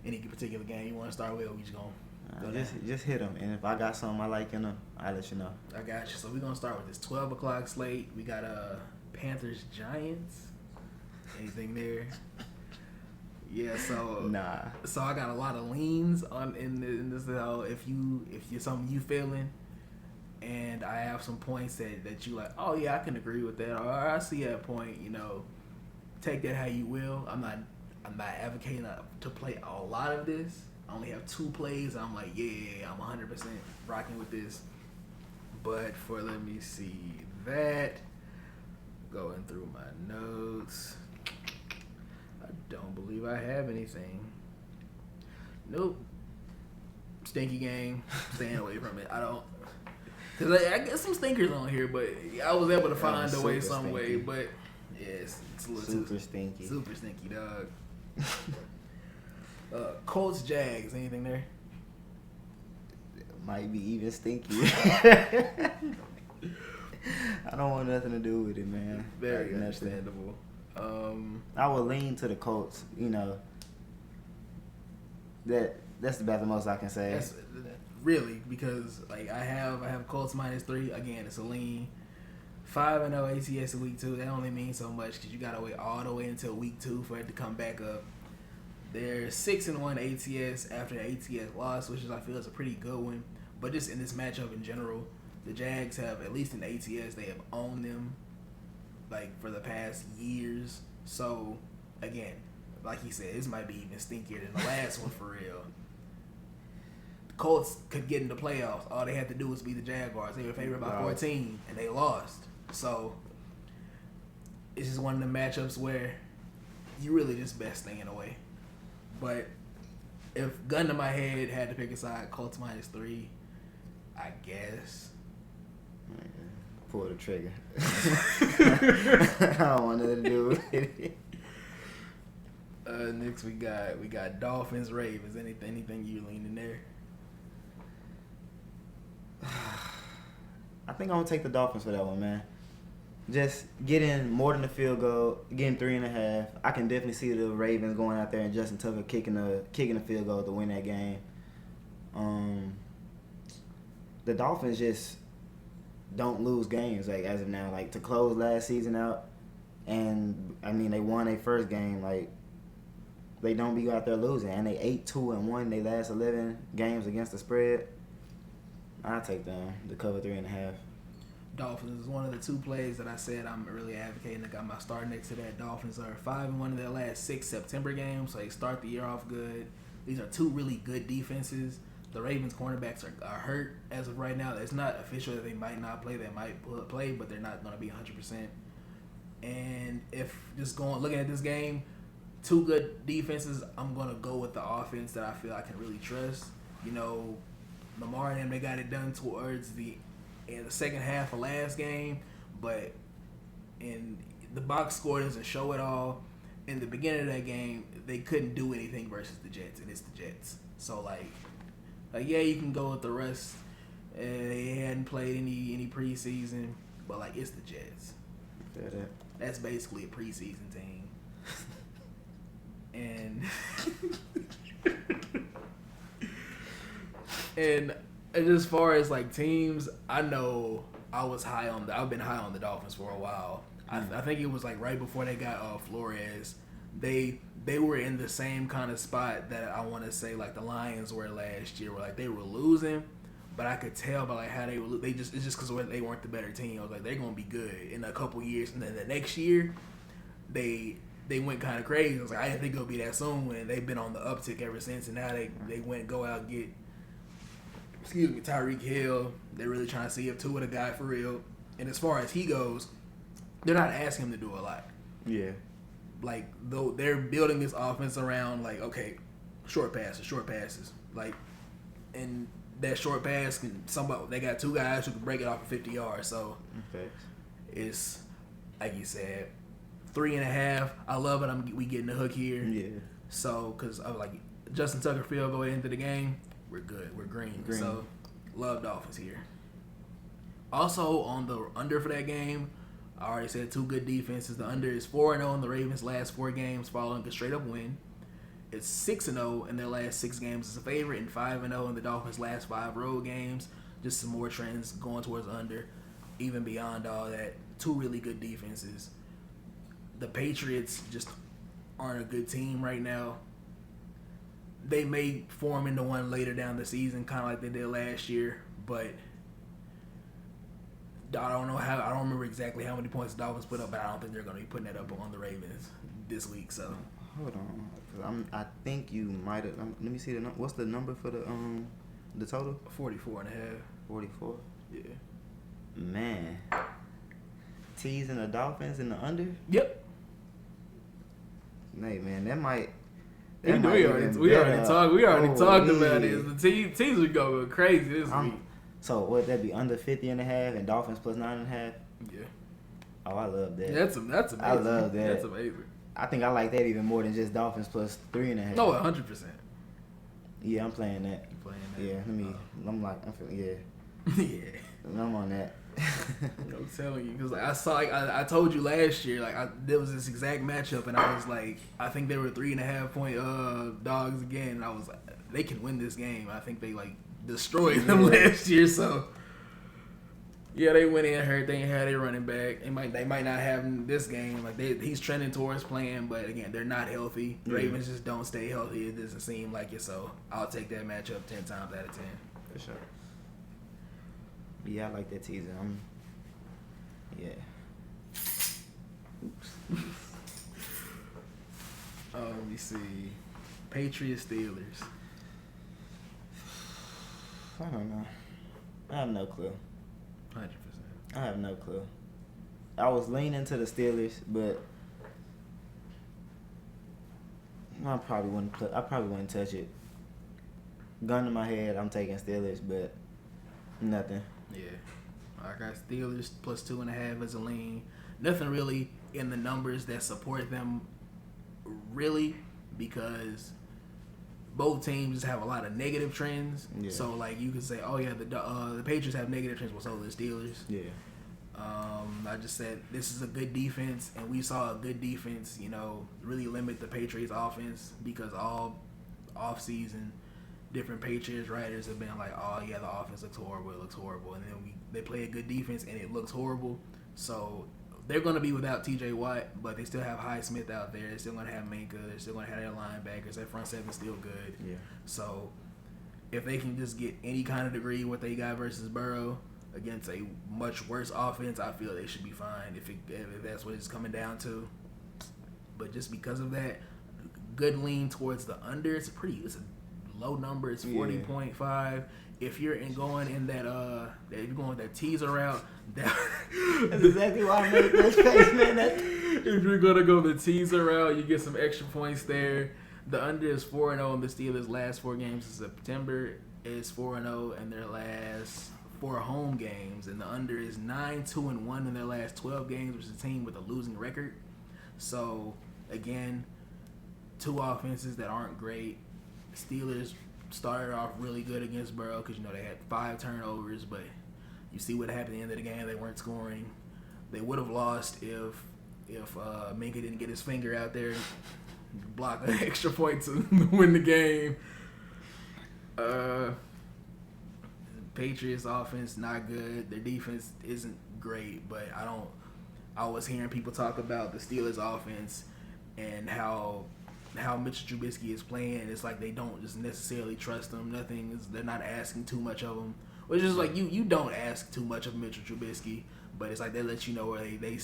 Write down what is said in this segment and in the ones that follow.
any particular game you want to start with, or we just gonna go just hit them, and if I got something I like in them, I'll let you know. I got you. So we're gonna start with this 12 o'clock slate. We got Panthers Giants. Anything there? Yeah, so Nah. So I got a lot of leans on in this. If you're something you feeling, and I have some points that you like. Oh yeah, I can agree with that. Or I see that point. Take that how you will. I'm not advocating to play a lot of this. I only have 2 plays. I'm like, yeah, I'm 100% rocking with this. But let me see that. Going through my notes. I don't believe I have anything. Nope. Stinky game. Staying away from it. I don't. Because I get some stinkers on here, but I was able to find a way some way. But yeah, it's a little super stinky. Super stinky, dog. Colts Jags. Anything there? Might be even stinky. I don't want nothing to do with it, man. Very understandable. I would lean to the Colts. That's about the most I can say. That's, really, because I have Colts -3. Again, it's a lean. 5-0 ATS in week 2. That only means so much because you gotta wait all the way until week 2 for it to come back up. They're 6-1 ATS after the ATS loss, which I feel is a pretty good one. But just in this matchup in general, the Jags have, at least in ATS, they have owned them for the past years. So again, like he said, this might be even stinkier than the last one for real. The Colts could get into playoffs. All they had to do was beat the Jaguars. They were favored by 14, and they lost. So it's just one of the matchups where you really just best staying away. But if gun to my head had to pick a side, Colts -3, I guess. Pull the trigger. I don't want nothing to do with it. Next we got Dolphins Ravens. Anything you leaning there? I think I'm gonna take the Dolphins for that one, man. Just getting more than a field goal, getting 3.5. I can definitely see the Ravens going out there and Justin Tucker kicking a field goal to win that game. The Dolphins just don't lose games as of now. To close last season out, and I mean they won their first game. They don't be out there losing, and they 8-2-1 their last 11 games against the spread. I'll take them to cover 3.5. Dolphins is one of the 2 plays that I said I'm really advocating. I got my star next to that. Dolphins are 5-1 in their last 6 September games, so they start the year off good. These are 2 really good defenses. The Ravens cornerbacks are hurt as of right now. It's not official that they might not play. They might play, but they're not going to be 100%. And if just looking at this game, 2 good defenses, I'm going to go with the offense that I feel I can really trust. Lamar and them, they got it done towards in the second half of last game, but in the box score doesn't show it all. In the beginning of that game, they couldn't do anything versus the Jets, and it's the Jets. So yeah, you can go with the rest. They hadn't played any preseason, but it's the Jets. That's basically a preseason team. And as far as teams, I know I've been high on the Dolphins for a while. I think it was right before they got Flores. They were in the same kind of spot that I want to say the Lions were last year, where they were losing, but I could tell by how they were. It's just because they weren't the better team. I was they're gonna be good in a couple years, and then the next year they went kind of crazy. I was I didn't think it would be that soon, and they've been on the uptick ever since. And now they go out and get Tyreek Hill. They're really trying to see if Tua the guy for real. And as far as he goes, they're not asking him to do a lot. Yeah. Though they're building this offense around okay, short passes. And that short pass they got 2 guys who can break it off at 50 yards. So it's like you said, 3.5. I love it. We getting the hook here. Yeah. So because of Justin Tucker field goal into the game, we're good. We're green. So love Dolphins here. Also on the under for that game, I already said 2 good defenses. The under is 4-0 in the Ravens' last 4 games following a straight-up win. is 6-0 in their last 6 games as a favorite, and 5-0 in the Dolphins' last 5 road games. Just some more trends going towards under. Even beyond all that, 2 really good defenses. The Patriots just aren't a good team right now. They may form into one later down the season, kind of like they did last year, but I don't remember exactly how many points the Dolphins put up, but I don't think they're going to be putting that up on the Ravens this week. So hold on, 'cause I think you might have. Let me see what's the number for the total? 44.5. 44. Yeah. Man, teasing the Dolphins in the under. Yep. Hey man, that might. We already talked about this. The teams would go crazy this week. So would that be under 50.5 and Dolphins plus 9.5? Yeah. Oh, I love that. That's amazing. I love that. That's amazing. I think I like that even more than just Dolphins plus 3.5. No, 100%. Yeah, I'm playing that. You playing that? Yeah, I'm feeling, yeah. Yeah. I'm on that. I'm telling you, because I told you last year, there was this exact matchup, and I was like, I think they were 3.5 point dogs again, and I was like, they can win this game. I think they destroyed them last year, so yeah, they went in hurt. They ain't had their running back. They might not have him this game. He's trending towards playing, but again, they're not healthy. The Ravens just don't stay healthy. It doesn't seem like it, so I'll take that matchup 10 times out of 10. For sure. Yeah, I like that teaser. Yeah. Oops. Let me see. Patriots Steelers. I don't know. I have no clue. 100%. I have no clue. I was leaning to the Steelers, but I probably wouldn't touch it. Gun to my head, I'm taking Steelers, but nothing. Yeah. I got Steelers plus 2.5 as a lean. Nothing really in the numbers that support them, really, because both teams just have a lot of negative trends. Yeah. So, you could say, oh, yeah, the Patriots have negative trends, well, so do the Steelers. Yeah. I just said this is a good defense, and we saw a good defense, really limit the Patriots' offense because all offseason, different Patriots writers have been like, oh, yeah, the offense looks horrible, it looks horrible. And then they play a good defense, and it looks horrible. So they're going to be without T.J. Watt, but they still have Highsmith out there. They're still going to have Minka. They're still going to have their linebackers. Their front seven's still good. Yeah. So if they can just get any kind of degree what they got versus Burrow against a much worse offense, I feel they should be fine if that's what it's coming down to. But just because of that, good lean towards the under. It's a low number. It's 40.5. If you're going in that if you're going with that teaser route, that's exactly why I made this face, man. If you're gonna go the teaser route, you get some extra points there. The under is 4-0 in the Steelers' last 4 games in September. Is 4-0 in their last 4 home games, and the under is 9-2-1 in their last 12 games, which is a team with a losing record. So again, 2 offenses that aren't great. Steelers started off really good against Burrow because they had 5 turnovers, but you see what happened at the end of the game. They weren't scoring. They would have lost if Minka didn't get his finger out there and block an extra point to win the game. Patriots offense not good. Their defense isn't great, but I was hearing people talk about the Steelers offense and how Mitchell Trubisky is playing. It's like they don't just necessarily trust him. They're not asking too much of him. Which is like you don't ask too much of Mitchell Trubisky, but it's like they let you know where they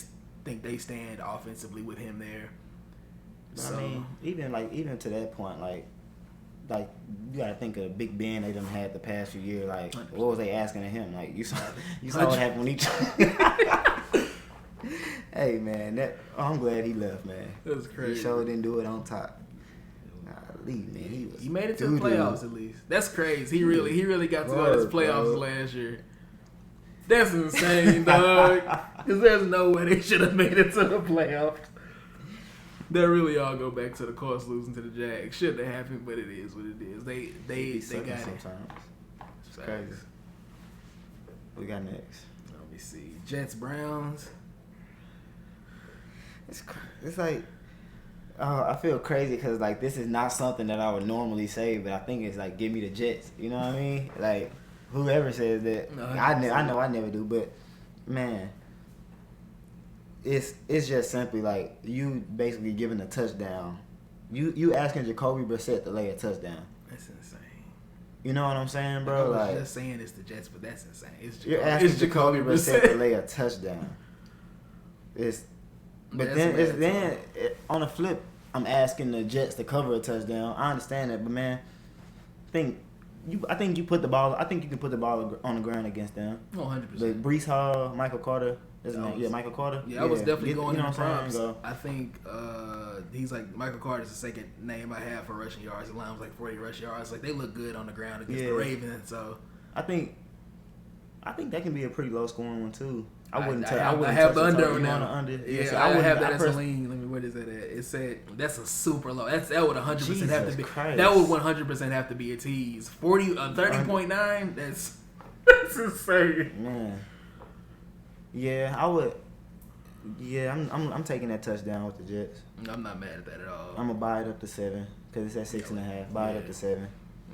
think they stand offensively with him there. So, I mean, even to that point, like you gotta think of Big Ben they done had the past few years. Like, 100%. What was they asking of him? Like, you saw what happened when he. Hey man, I'm glad he left, man. That was crazy. He sure didn't do it on top. Man, he made it to the playoffs at least. That's crazy. He really got to go to the playoffs last year. That's insane, dog. Because there's no way they should have made it to the playoffs. That really all go back to the Colts losing to the Jags. Shouldn't have happened, but it is what it is. They got it. Sometimes. It's crazy. What we got next? Let me see. Jets Browns. It's like I feel crazy because like this is not something that I would normally say, but I think it's like give me the Jets. You know what I mean? Like whoever says that, No, I know I never do, but man, it's just simply like you basically giving a touchdown. You asking Jacoby Brissett to lay a touchdown. That's insane. You know what I'm saying, bro? I was Like just saying it's the Jets, but that's insane. you're asking Jacoby Brissett to lay a touchdown. On the flip, I'm asking the Jets to cover a touchdown. I understand that, but man, I think you put the ball. I think you can put the ball on the ground against them. 100%. But Brees Hall, Michael Carter, Michael Carter. Yeah, I was definitely going in the props. Go. I think he's like Michael Carter's the second name I have for rushing yards. The line was like 40 rush yards. Like they look good on the ground against the Ravens. So I think that can be a pretty low scoring one too. I I touch have the under on now. The under. Yeah, I have that as a lean. Let me, what is that at? It said that's a super low. That would 100% have to be. Christ. That would 100% have to be a tease. 30.9. That's insane. Man. Yeah, I would. Yeah, I'm taking that touchdown with the Jets. I'm not mad at that at all. I'm gonna buy it up to 7 because it's at 6.5. Buy it up to 7.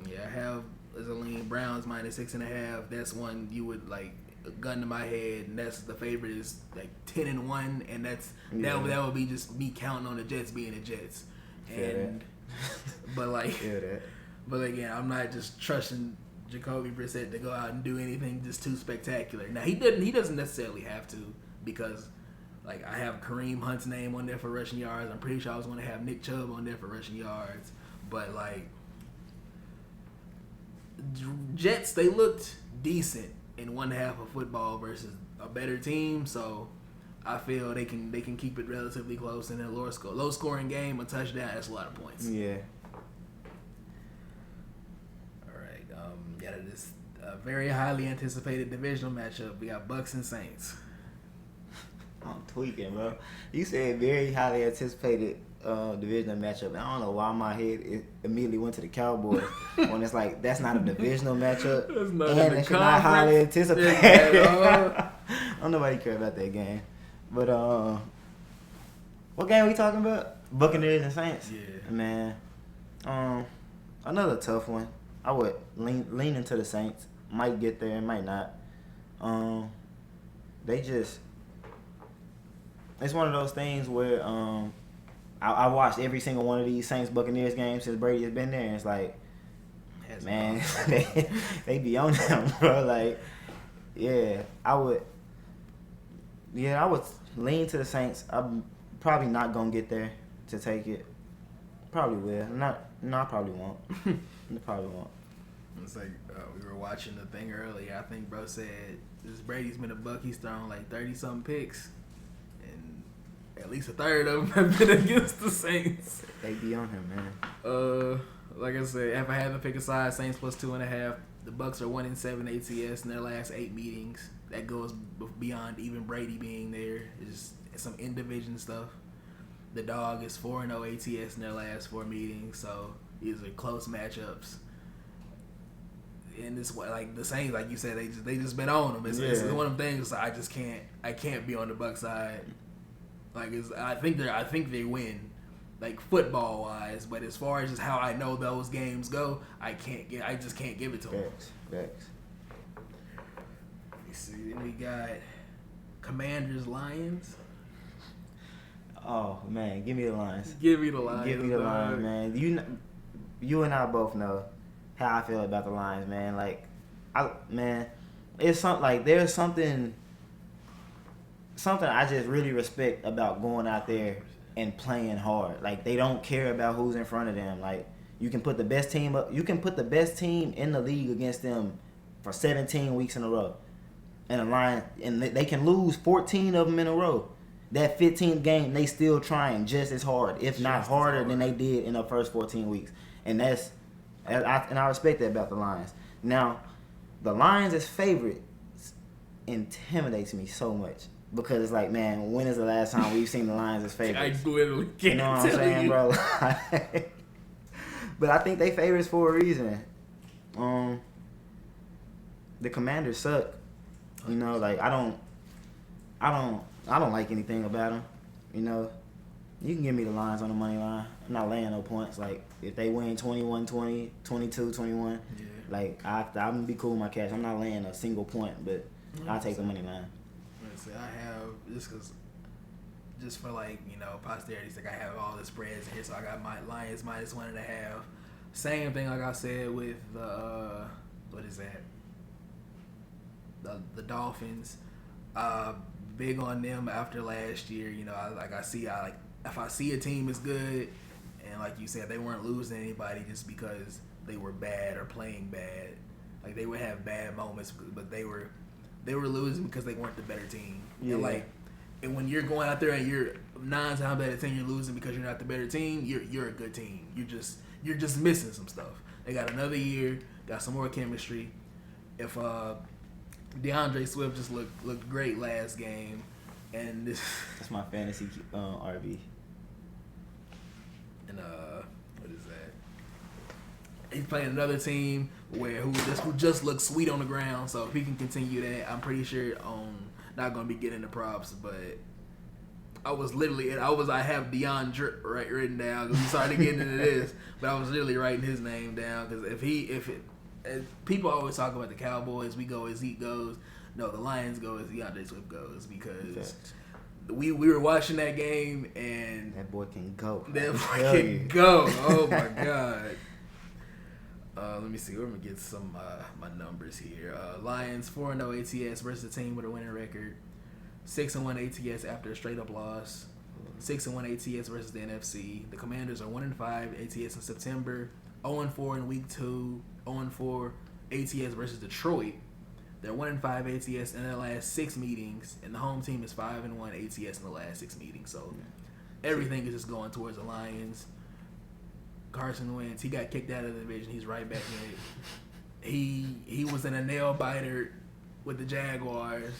Yeah, I have as a lean Browns minus 6.5. That's one you would like. A gun to my head, and that's the favorite is like 10-1, and that would be just me counting on the Jets being the Jets, and but again, I'm not just trusting Jacoby Brissett to go out and do anything just too spectacular. Now he doesn't necessarily have to, because like I have Kareem Hunt's name on there for rushing yards. I'm pretty sure I was going to have Nick Chubb on there for rushing yards, but like Jets, they looked decent in one half of football versus a better team, so I feel they can keep it relatively close in a low scoring game. A touchdown, that's a lot of points. Yeah. All right, got this very highly anticipated divisional matchup. We got Bucks and Saints. I'm tweaking, bro. You said very highly anticipated divisional matchup. I don't know why my head immediately went to the Cowboys when it's like that's not a divisional matchup and it's not highly anticipated. I don't know why you care about that game, but what game are we talking about? Buccaneers and Saints. Yeah, man. Another tough one. I would lean into the Saints. Might get there, might not. It's one of those things where I watched every single one of these Saints Buccaneers games since Brady has been there, and it's like, man, they be on them, bro. Like, I would lean to the Saints. I'm probably not gonna get there to take it. Probably will. I probably won't. I probably won't. It's like we were watching the thing earlier. I think bro said this Brady's been a Buck. He's thrown like 30-something picks. At least a third of them have been against the Saints. They be on him, man. Like I said, if I had to pick a side, Saints plus 2.5. The Bucks are 1-7 ATS in their last 8 meetings. That goes beyond even Brady being there. It's some in-division stuff. The Dog is 4-0 ATS in their last 4 meetings. So these are close matchups. And this like the Saints, like you said, they just been on them. It's one of them things. I can't be on the Bucs side. Like I think they win, like football wise. But as far as just how I know those games go, I just can't give it to them. Facts. Let me see. Then we got Commanders Lions. Oh man, give me the Lions. Give me the Lions. Give me the Lions, man. You and I both know how I feel about the Lions, man. Like, it's something like there's something I just really respect about going out there and playing hard. Like, they don't care about who's in front of them. Like, you can put the best team up. You can put the best team in the league against them for 17 weeks in a row, and they can lose 14 of them in a row. That 15th game, they still trying just as hard, if not harder than they did in the first 14 weeks. And I respect that about the Lions. Now, the Lions as favorite intimidates me so much. Because it's like, man, when is the last time we've seen the Lions as favorites? I literally can't. You know what I'm saying, bro? But I think they favorites for a reason. The Commanders suck. You know, like I don't like anything about them. You know, You can give me the Lions on the money line. I'm not laying no points. Like, if they win 21-20, 22-21, like, I'm going to be cool with my cash. I'm not laying a single point, but I'll take the money line. Let's see, I have, just for, like, you know, posterity's sake, I have all the spreads here, so I got my Lions -1.5. Same thing like I said with the, what is that? The Dolphins. Big on them after last year. You know, if I see a team is good, and like you said, they weren't losing anybody just because they were bad or playing bad. Like, they would have bad moments, but they were losing because they weren't the better team. Yeah. And when you're going out there and you're 9 times out of 10 you're losing because you're not the better team, you're a good team. You're just missing some stuff. They got another year, got some more chemistry. If DeAndre Swift just looked great last game, and that's my fantasy RB. And what is that? He's playing another team who just looks sweet on the ground. So if he can continue that, I'm pretty sure not gonna be getting the props. But I have DeAndre written down because we started getting into this, but I was literally writing his name down because people always talk about the Cowboys, we go as Zeke goes. No, the Lions go as DeAndre Swift goes because we were watching that game and that boy can go. That boy can go. Oh my God. Let me see. We're gonna get some my numbers here. Lions 4-0 ATS versus a team with a winning record. 6-1 ATS after a straight up loss. 6-1 ATS versus the NFC. The Commanders are 1-5 ATS in September. 0-4 in week 2. 0-4 ATS versus Detroit. They're 1-5 ATS in their last 6 meetings, and the home team is 5-1 ATS in the last 6 meetings. So everything is just going towards the Lions. Carson Wentz, he got kicked out of the division. He's right back in it. He was in a nail biter with the Jaguars.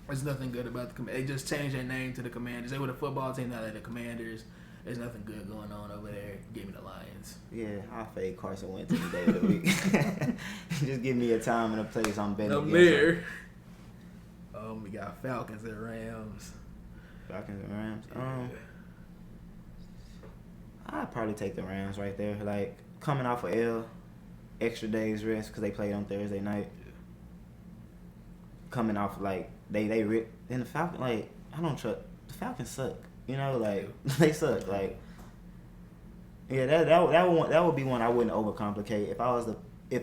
There's nothing good about the Commanders. They just changed their name to the Commanders. They were the football team, now they're the Commanders. There's nothing good going on over there. Give me the Lions. Yeah, I'll fade Carson Wentz any day of the week. Just give me a time and a place I'm betting against there. We got Falcons and Rams. Falcons and Rams. I'd probably take the Rams right there. Like, coming off of L, extra days rest because they played on Thursday night. Coming off, like, then the Falcons, like, I don't trust. The Falcons suck. You know, like, they suck. Like, yeah, that would be one I wouldn't overcomplicate. If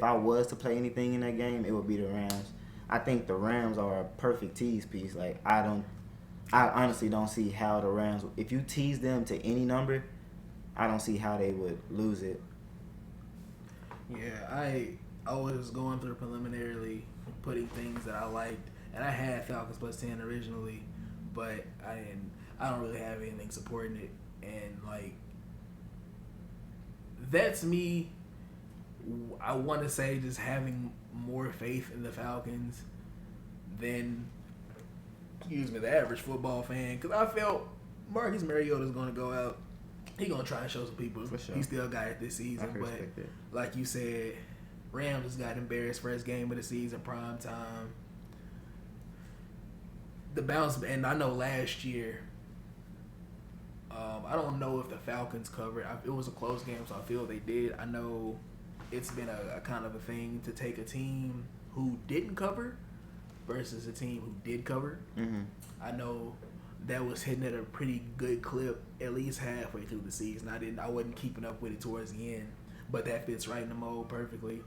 I was to play anything in that game, it would be the Rams. I think the Rams are a perfect tease piece. Like, I honestly don't see how the Rams, if you tease them to any number, I don't see how they would lose it. Yeah, I was going through preliminarily putting things that I liked, and I had Falcons +10 originally, but I don't really have anything supporting it, and like, that's me. I want to say just having more faith in the Falcons than, the average football fan, because I felt Marcus Mariota's going to go out. He's going to try and show some people. For sure. He still got it this season, but like you said, Rams just got embarrassed first game of the season, prime time. The bounce, and I know last year, I don't know if the Falcons covered. It was a close game, so I feel they did. I know it's been a kind of a thing to take a team who didn't cover versus a team who did cover. Mm-hmm. I know that was hitting at a pretty good clip at least halfway through the season. I wasn't keeping up with it towards the end, but that fits right in the mold perfectly.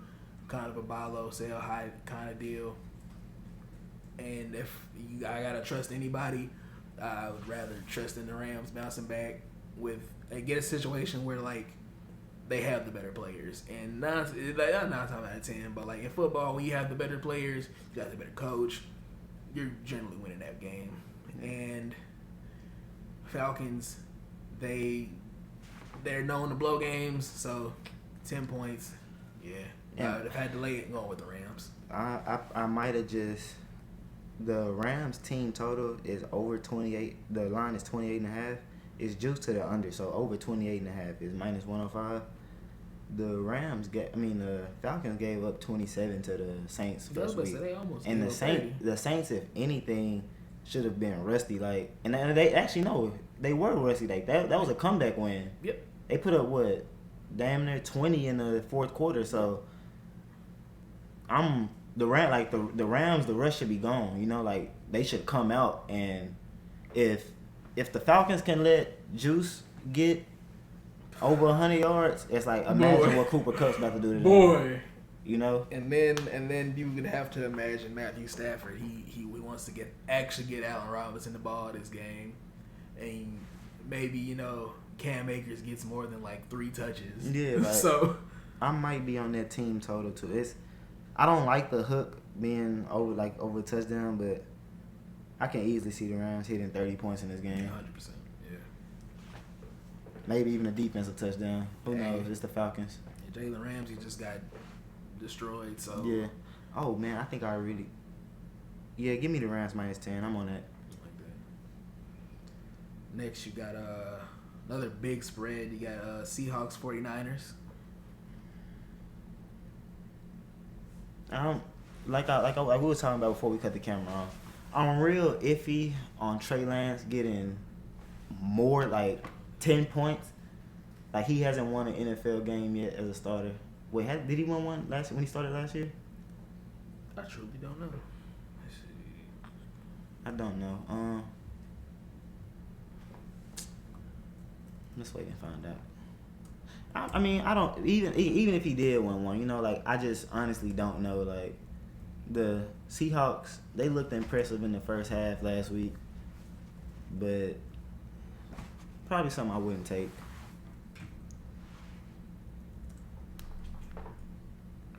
Kind of a buy low, sell high kind of deal. And if I gotta trust anybody, I would rather trust in the Rams bouncing back and get a situation where, like, they have the better players. And not 9 times out of 10, but like in football, when you have the better players, you got the better coach, you're generally winning that game. And Falcons, they're known to blow games, so 10 points, I would have had to lay it going with the Rams. I might have just. The Rams team total is over 28. The line is 28.5. It's juiced to the under, so over 28.5 is -105. The Falcons gave up 27 to the Saints first week. And the Saints, if anything, should have been rusty. Like, and they actually know They were rusty. Like that was a comeback win. Yep. They put up what, damn near 20 in the fourth quarter. So the Rams, the rush should be gone. You know, like they should come out, and if the Falcons can let Juice get over 100 yards, it's like imagine what Cooper Kupp's about to do today. Boy. You know, and then you would have to imagine Matthew Stafford. He wants to get Allen Robinson the ball this game, and maybe Cam Akers gets more than like 3 touches. Yeah, like, so I might be on that team total too. I don't like the hook being over a touchdown, but I can easily see the Rams hitting 30 points in this game. 100%. Yeah. Maybe even a defensive touchdown. Who knows? It's the Falcons. Jalen Ramsey just got destroyed. So yeah. Oh man, I think yeah, give me the Rams -10. I'm on that. Like that. Next, you got another big spread. You got Seahawks 49ers. Like we were talking about before we cut the camera off. I'm real iffy on Trey Lance getting more like 10 points. Like he hasn't won an NFL game yet as a starter. Wait, did he win one when he started last year? I truly don't know. Let's see. I don't know. Let's wait and find out. I mean, I don't even if he did win one, like I just honestly don't know. Like the Seahawks, they looked impressive in the first half last week, but probably something I wouldn't take.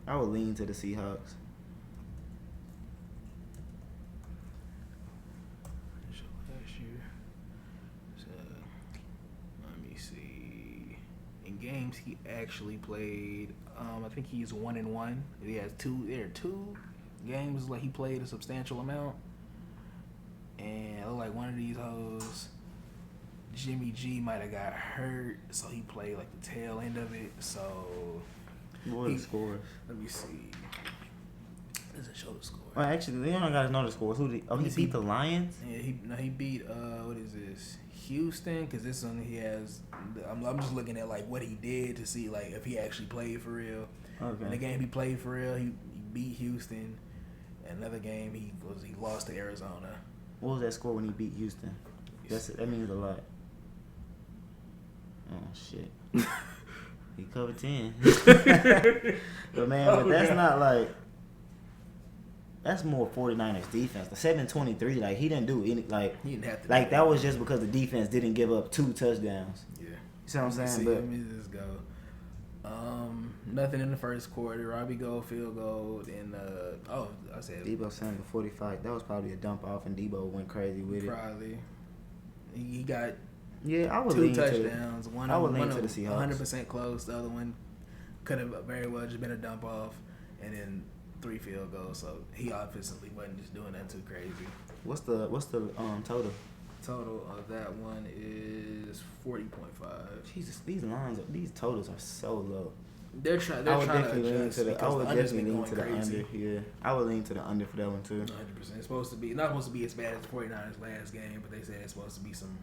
I would lean to the Seahawks. Let me see. In games he actually played, I think he's 1-1. He has two games like he played a substantial amount, and it looked like one of these hoes, Jimmy G, might have got hurt, so he played like the tail end of it. So what are the scores? Let me see. It doesn't show the score. Well, actually, they don't gotta know the scores. He beat the Lions. Yeah, he beat what is this? Houston, because this one he has. I'm just looking at like what he did to see like if he actually played for real. Okay. In the game he played for real, he beat Houston. Another game he lost to Arizona. What was that score when he beat Houston? That means a lot. Oh shit. He covered 10. But man, that's not like. That's more 49ers defense. The 7-23, like he didn't do any like. He didn't have to. Like that was just because the defense didn't give up 2 touchdowns. Yeah. You see what I'm saying? Let me just go. Nothing in the first quarter. Robbie Gold field goal, and I said Debo Samuel 45. That was probably a dump off, and Debo went crazy with it. Probably. He got. Yeah, I would 2 lean touchdowns. I would lean to the Seahawks. 100% close. The other one could have very well just been a dump off, and then 3 field goals. So he offensively wasn't just doing that too crazy. What's the total? Total of that one is 40.5. Jesus, these totals are so low. They're trying to adjust. I would definitely lean to the under. Yeah, I would lean to the under for that one too. 100%. It's supposed to be not supposed to be as bad as the 49ers last game, but they said it's supposed to be some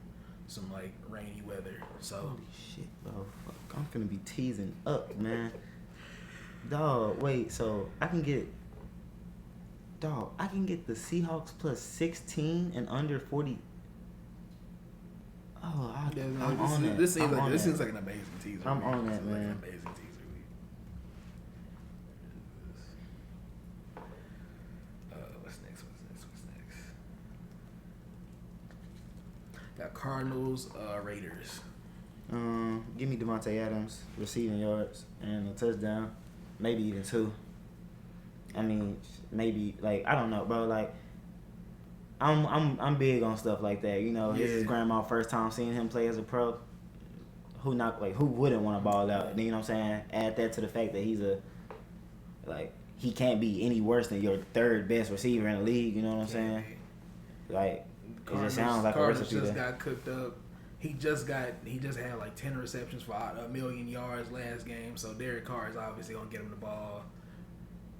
like rainy weather. So holy shit, bro! Fuck, I'm finna be teasing up, man. Dog, wait. So I can get the Seahawks plus 16 and under 40. Oh, I'm on that. This seems like an amazing teaser. I'm on that, man. Like an amazing teaser. What's next? Got Cardinals, Raiders. Give me Devontae Adams receiving yards and a touchdown, maybe even 2. I mean, maybe like I don't know, bro. Like I'm big on stuff like that. This is grandma's first time seeing him play as a pro. Who wouldn't want to ball out? You know what I'm saying? Add that to the fact that he can't be any worse than your 3rd best receiver in the league. You know what I'm saying? Like it just sounds like a recipe. Just got cooked up. He just had like 10 receptions for 1,000,000 yards last game. So Derek Carr is obviously gonna get him the ball.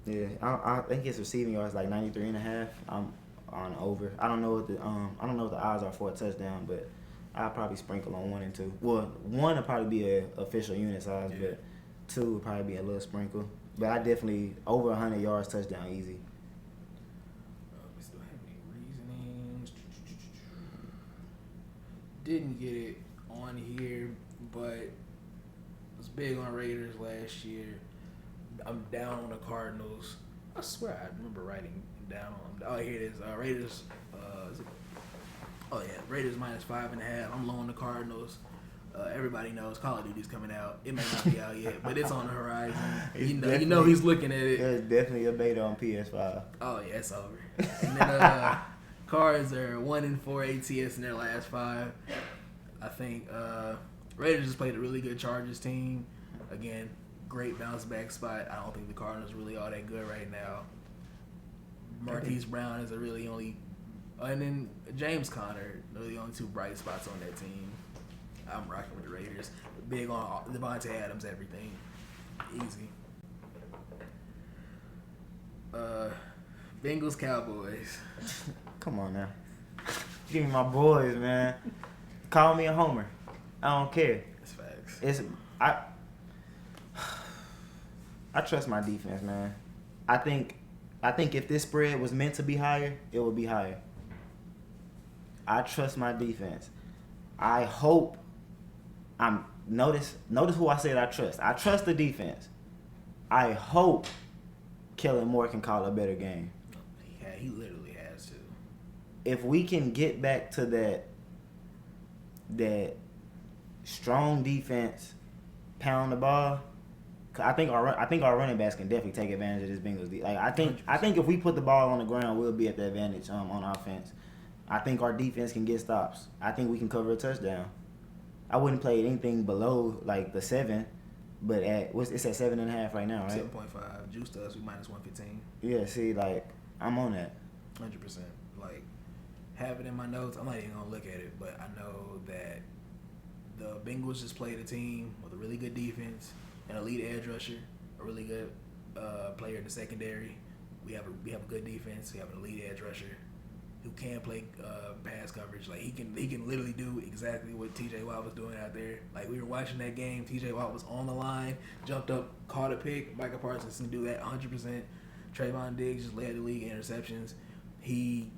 Yeah, I think his receiving yards like 93.5. I'm on over. I don't know what the odds are for a touchdown, but I'll probably sprinkle on 1 and 2. Well, 1 will probably be a official unit size, but 2 will probably be a little sprinkle. But I definitely over 100 yards touchdown easy. We still have any reasonings? Didn't get it on here, but was big on Raiders last year. I'm down on the Cardinals. I swear I remember writing down on them. Oh, here it is. Raiders. Raiders -5.5. I'm low on the Cardinals. Everybody knows Call of Duty's coming out. It may not be out yet, but it's on the horizon. You know he's looking at it. There's definitely a beta on PS5. Oh yeah, it's over. And then Cards are 1-4 ATS in their last 5. I think Raiders just played a really good Chargers team. Again, great bounce back spot. I don't think the Cardinals really are that good right now. Marquise Brown is really only, and then James Conner, they're the only 2 bright spots on that team. I'm rocking with the Raiders. Big on Devontae Adams, everything. Easy. Bengals Cowboys. Come on now. Give me my boys, man. Call me a homer. I don't care. It's facts. I trust my defense, man. I think if this spread was meant to be higher, it would be higher. I trust my defense. I hope notice who I said I trust. I trust the defense. I hope Kellen Moore can call a better game. Yeah, he literally has to. If we can get back to that strong defense, pound the ball, I think our running backs can definitely take advantage of this Bengals. Like I think if we put the ball on the ground, we'll be at the advantage on offense. I think our defense can get stops. I think we can cover a touchdown. I wouldn't play anything below like the 7, but it's at 7.5 right now, right? 7.5. Juice to us, we -115. Yeah, see, like I'm on that. 100%. Like, have it in my notes. I'm not even gonna look at it, but I know that the Bengals just played a team with a really good defense, an elite edge rusher, a really good player in the secondary. We have a good defense. We have an elite edge rusher who can play pass coverage. Like he can literally do exactly what TJ Watt was doing out there. Like we were watching that game, TJ Watt was on the line, jumped up, caught a pick. Micah Parsons can do that 100%. Trayvon Diggs just led the league in interceptions. He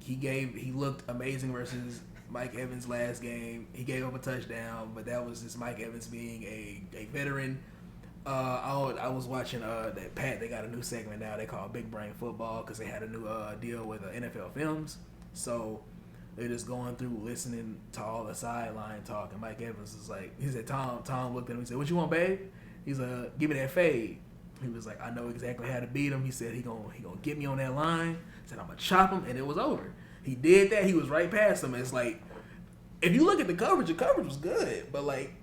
looked amazing versus Mike Evans last game. He gave up a touchdown, but that was just Mike Evans being a veteran. I was watching that Pat. They got a new segment now. They call Big Brain Football because they had a new deal with NFL Films. So they're just going through listening to all the sideline talk. And Mike Evans is like, he said, Tom looked at him and said, "What you want, babe?" He's like, "Give me that fade." He was like, "I know exactly how to beat him." He said, he gonna get me on that line. He said, "I'm gonna chop him," and it was over. He did that. He was right past him. It's like, if you look at the coverage was good. But like,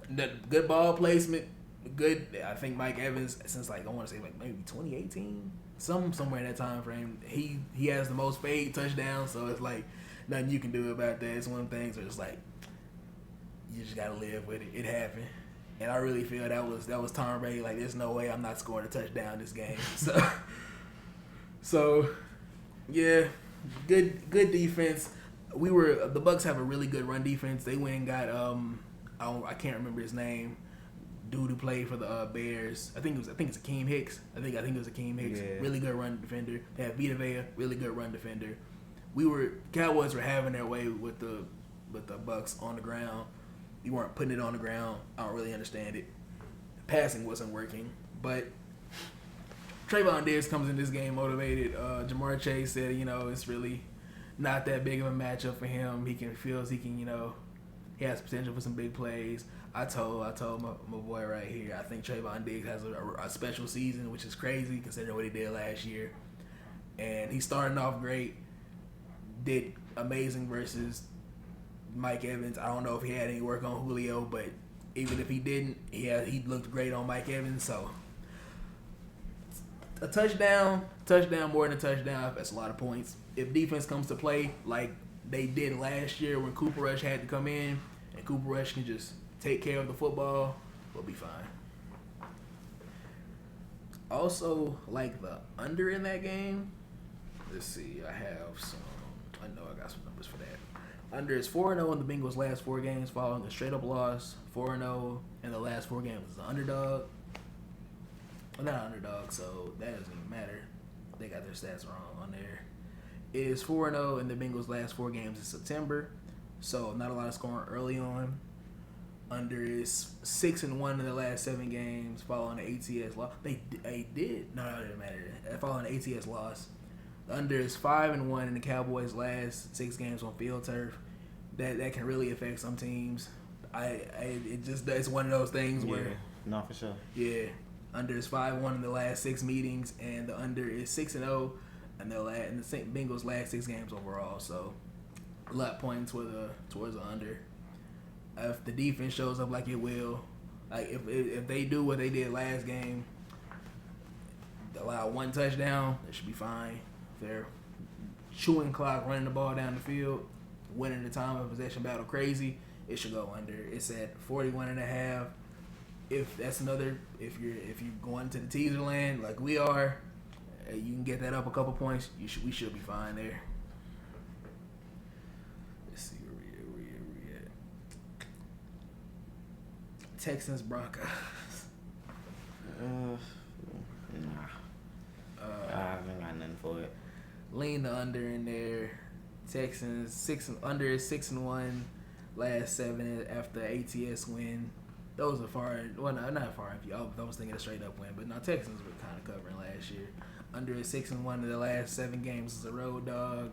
the good ball placement, good. I think Mike Evans, since like I want to say like maybe 2018. Somewhere in that time frame, he has the most fade touchdowns, so it's like nothing you can do about that. It's one of the things where it's like you just gotta live with it. It happened, and I really feel that was Tom Brady. Like, there's no way I'm not scoring a touchdown this game. So yeah, good defense. The Bucks have a really good run defense. They went and got I can't remember his name. Dude who played for the Bears. I think it's Akeem Hicks. I think it was Akeem Hicks. Yeah. Really good run defender. They have Vita Vea, really good run defender. Cowboys were having their way with the Bucks on the ground. We weren't putting it on the ground. I don't really understand it. Passing wasn't working. But Trayvon Diggs comes in this game motivated. Jamar Chase said, it's really not that big of a matchup for him. He has potential for some big plays. I told my boy right here, I think Trayvon Diggs has a special season, which is crazy considering what he did last year. And he's starting off great. Did amazing versus Mike Evans. I don't know if he had any work on Julio, but even if he didn't, he looked great on Mike Evans. So a touchdown more than a touchdown, that's a lot of points. If defense comes to play like they did last year when Cooper Rush had to come in, and Cooper Rush can just take care of the football, we'll be fine. Also, like the under in that game. Let's see. I know I got some numbers for that. Under is 4-0 in the Bengals' last 4 games, following a straight up loss. 4-0 in the last 4 games as an underdog. Well, not underdog, so that doesn't even matter. They got their stats wrong on there. It is 4-0 in the Bengals' last 4 games in September, so not a lot of scoring early on. Under is 6-1 in the last 7 games, following the ATS loss. They did. No, it didn't matter. Following the ATS loss. The under is 5-1 in the Cowboys' last 6 games on field turf. That can really affect some teams. It's one of those things where no, for sure. Yeah, under is 5-1 in the last 6 meetings, and the under is 6-0 in the Bengals' last 6 games overall. So a lot pointing towards the under. If the defense shows up like it will, like if they do what they did last game, allow 1 touchdown, they should be fine. If they're chewing clock, running the ball down the field, winning the time of possession battle crazy, it should go under. It's at 41.5. If you're going to the teaser land like we are, you can get that up a couple points. We should be fine there. Let's see where we at. Texans Broncos. Nah. I haven't got nothing for it. Lean the under in there. Texans under is 6-1 last 7 after ATS win. Those are far. Well, no, not far. I was thinking a straight up win, but no, Texans were kind of covering last year. Under is 6-1 in the last 7 games as a road dog.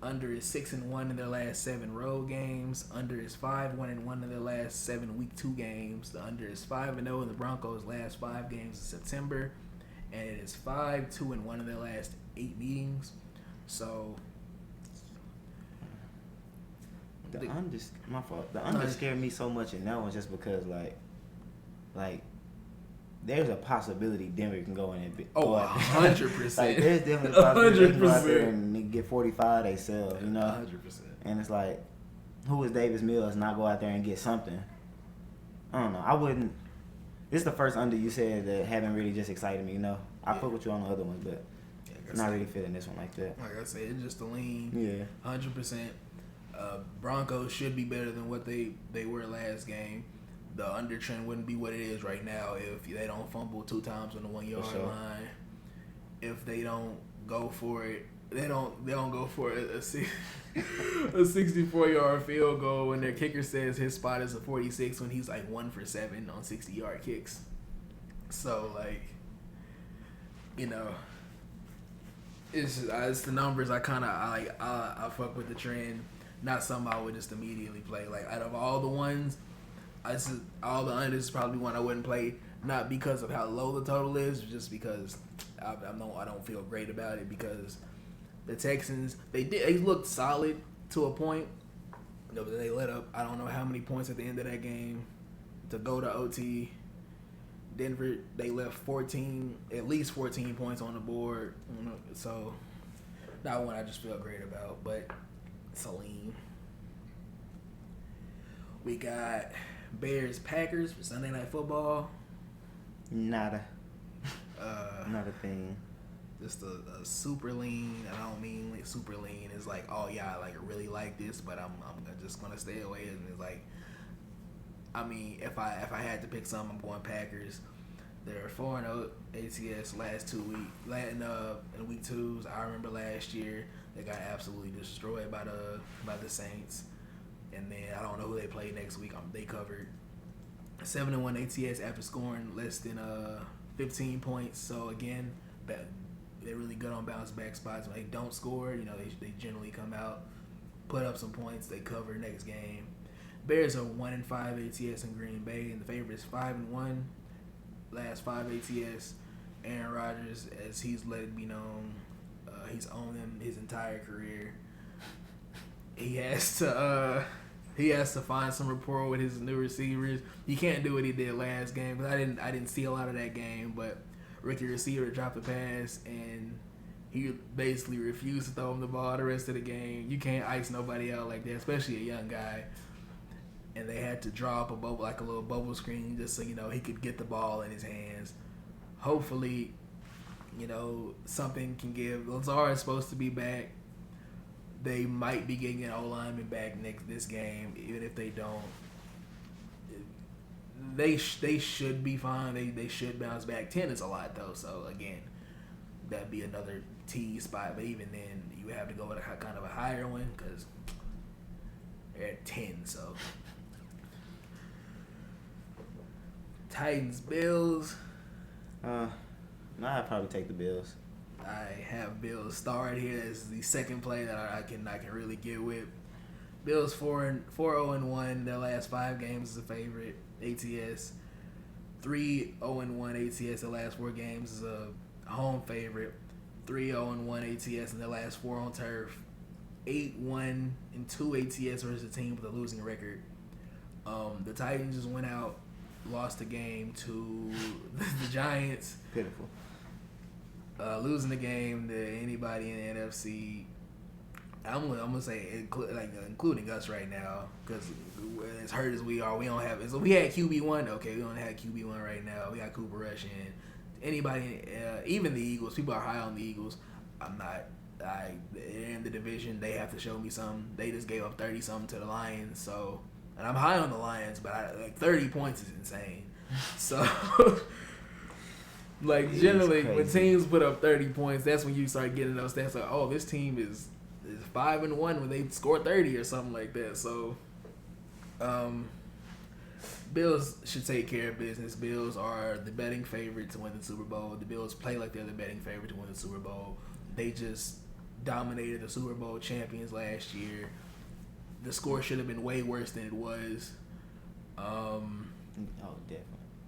Under is 6-1 in their last 7 road games. Under is 5-1-1 in their last 7 week 2 games. The under is 5-0 in the Broncos' last 5 games in September, and it is 5-2-1 in their last 8 meetings. So my fault. The under scared me so much in that one just because like there's a possibility Denver can go in and 100%. Like there's definitely a possibility they can go out there and get 45 themselves, you know. 100%. And it's like, who is Davis Mills not go out there and get something? I don't know. I wouldn't. This is the first under you said that haven't really just excited me, you know. I fuck with you on the other ones, but not really feeling this one like that. Like I said, it's just a lean. Yeah. 100%. Broncos should be better than what they were last game. The under trend wouldn't be what it is right now if they don't fumble 2 times on the 1 yard line. If they don't go for it, they don't go for a 64-yard field goal when their kicker says his spot is a 46 when he's like 1 for 7 on 60-yard kicks. So like, you know, it's the numbers. I fuck with the trend. Not something I would just immediately play. Like out of all the ones, all the unders is probably one I wouldn't play. Not because of how low the total is, just because I don't feel great about it. Because the Texans they looked solid to a point. But they let up I don't know how many points at the end of that game to go to OT. Denver they left at least 14 points on the board. So not one I just feel great about, but it's a lean. We got Bears Packers for Sunday Night Football. Not a thing. Just a super lean. I don't mean like super lean. It's like, oh yeah, I really like this, but I'm just gonna stay away. And it's like, I mean, if I had to pick some, I'm going Packers. They're 4-0 ATS last 2 weeks. In week 2s, I remember last year they got absolutely destroyed by the Saints. And then I don't know who they play next week. They covered 7-1 ATS after scoring less than 15 points. So again, they're really good on bounce back spots. When they don't score, you know, they generally come out, put up some points. They cover next game. Bears are 1-5 ATS in Green Bay, and the favorite is 5-1. Last 5 ATS. Aaron Rodgers, as he's let it be known, he's owned them his entire career. He has to find some rapport with his new receivers. He can't do what he did last game, because I didn't see a lot of that game. But rookie receiver dropped a pass, and he basically refused to throw him the ball the rest of the game. You can't ice nobody out like that, especially a young guy. And they had to draw up a little bubble screen, just so he could get the ball in his hands. Hopefully, something can give. Lazard is supposed to be back. They might be getting an O lineman back this game. Even if they don't, they should be fine. They should bounce back. 10 is a lot though. So again, that'd be another T spot. But even then, you would have to go with a kind of a higher one because they're at 10. So Titans, Bills. I'd probably take the Bills. I have Bills starred here. This is the second play that I can really get with. Bills 4-0-1. Their last 5 games is a favorite. ATS 3-0-1 ATS. The last 4 games is a home favorite. 3-0-1 ATS in their last 4 on turf. 8-1-2 ATS versus a team with a losing record. The Titans just went out, lost the game to the Giants. Pitiful. Losing the game to anybody in the NFC. I'm gonna say including us right now, because as hurt as we are, we don't have. So we had QB1. Okay, we don't have QB1 right now. We got Cooper Rush and anybody, even the Eagles. People are high on the Eagles. I'm not. They're in the division. They have to show me something. They just gave up 30 something to the Lions. So, and I'm high on the Lions, but 30 points is insane. So. Like, generally, when teams put up 30 points, that's when you start getting those stats like, oh, this team is 5-1 when they score 30 or something like that. So, Bills should take care of business. Bills are the betting favorite to win the Super Bowl. The Bills play like they're the betting favorite to win the Super Bowl. They just dominated the Super Bowl champions last year. The score should have been way worse than it was. Oh, definitely.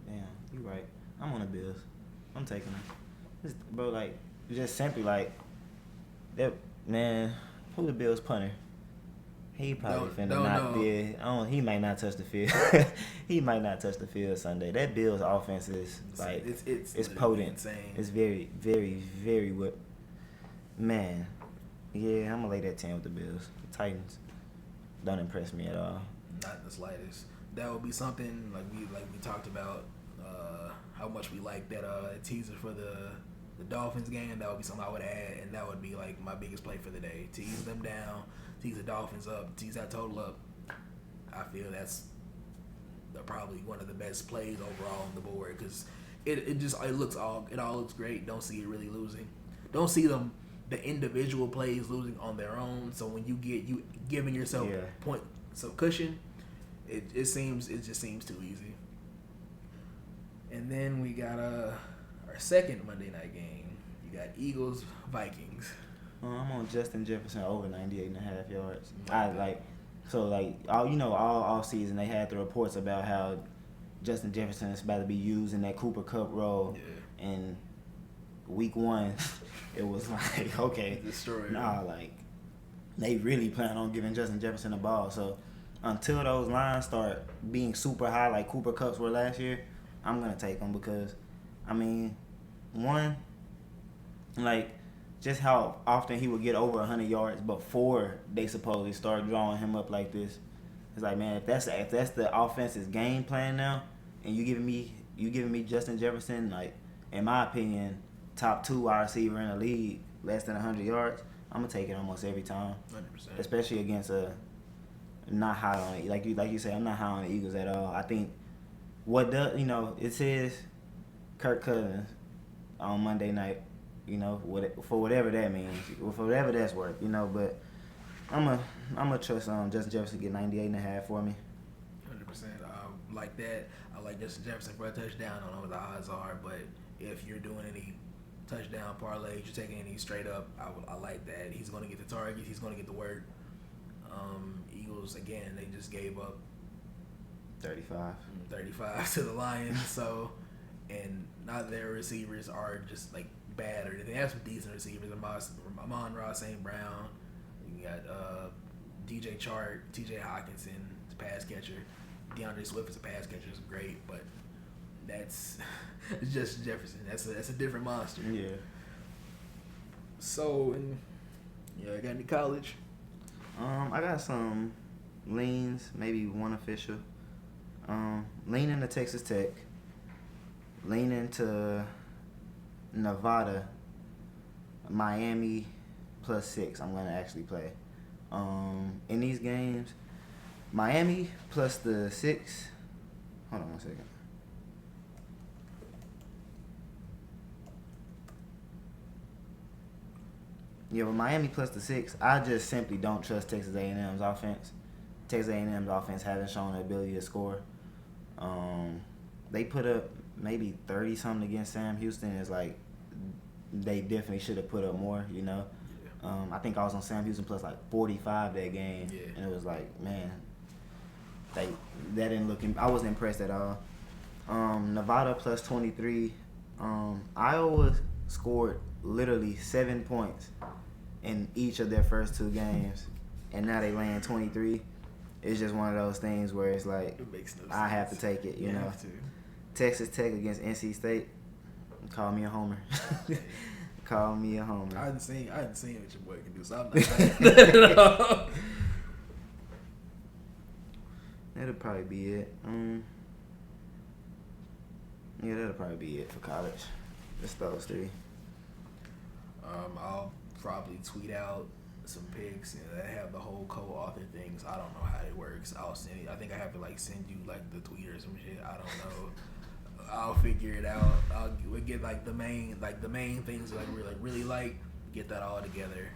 Damn, you're right. I'm on the Bills. I'm taking them. Bro, like, just simply, like, that, man, who the Bills punter? He probably he might not touch the field. He might not touch the field Sunday. That Bills offense is, like, it's potent. Insane. It's very, very, very, man, yeah, I'm going to lay that 10 with the Bills. The Titans don't impress me at all. Not the slightest. That would be something, like we talked about, how much we like that teaser for the Dolphins game. That would be something I would add, and that would be like my biggest play for the day. Tease them down, tease the Dolphins up, tease that total up. I feel that's probably one of the best plays overall on the board, because it all looks great. Don't see it really losing. Don't see the individual plays losing on their own. So when you giving yourself points of cushion, it just seems too easy. And then we got our second Monday night game. You got Eagles, Vikings. I'm on Justin Jefferson over 98.5 yards. All season they had the reports about how Justin Jefferson is about to be used in that Cooper Kupp role. Yeah. And week 1, it was like, okay, they really plan on giving Justin Jefferson the ball. So until those lines start being super high like Cooper Kupp's were last year, I'm going to take him because, I mean, one, like, just how often he would get over 100 yards before they supposedly start drawing him up like this. It's like, man, if that's the offense's game plan now, and you giving me Justin Jefferson, like, in my opinion, top 2 wide receiver in the league, less than 100 yards, I'm going to take it almost every time. 100%. Especially against not high on it. Like you say, I'm not high on the Eagles at all. I think it says Kirk Cousins on Monday night, for whatever that means, for whatever that's worth, but I'm gonna trust Justin Jefferson to get 98.5 for me. 100%. Like that. I like Justin Jefferson for a touchdown. I don't know what the odds are, but if you're doing any touchdown parlays, you're taking any straight up, I like that. He's going to get the target. He's going to get the work. Eagles, again, they just gave up 35 to the Lions. So, and not their receivers are just like bad or anything. They have some decent receivers. Amon-Ra St. Brown. You got DJ Chark, TJ Hawkinson, the pass catcher. DeAndre Swift is a pass catcher. It's great, but that's just Jefferson. That's a different monster. Yeah. So, I got any college? I got some leans, maybe one official. Leaning to Texas Tech. Leaning to Nevada. Miami +6. I'm going to actually play. In these games, Miami plus the 6. Hold on one second. Yeah, with Miami plus the 6, I just simply don't trust Texas A&M's offense. Texas A&M's offense hasn't shown the ability to score. They put up maybe 30 something against Sam Houston. It's like they definitely should have put up more, you know. I think I was on Sam Houston plus like 45 that game, and it was like, man, that didn't look. I wasn't impressed at all. Nevada plus 23. Iowa scored literally 7 points in each of their first 2 games, and now they land 23. It's just one of those things where it's like, it makes no sense. I have to take it, you know. Texas Tech against NC State. Call me a homer. Call me a homer. I hadn't seen what your boy can do, so I'm not. That'll probably be it. Yeah, that'll probably be it for college. Just those 3. I'll probably tweet out some pics and I have the whole co-author things. I don't know how it works. I'll send it. I think I have to like send you like the tweet or some shit. I don't know. I'll figure it out. We'll get like the main things like we really like. Get that all together.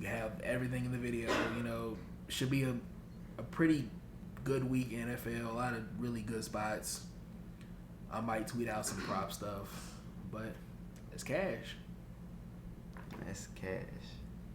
You have everything in the video. You know, should be a pretty good week in NFL. A lot of really good spots. I might tweet out some prop stuff, but it's cash. That's cash.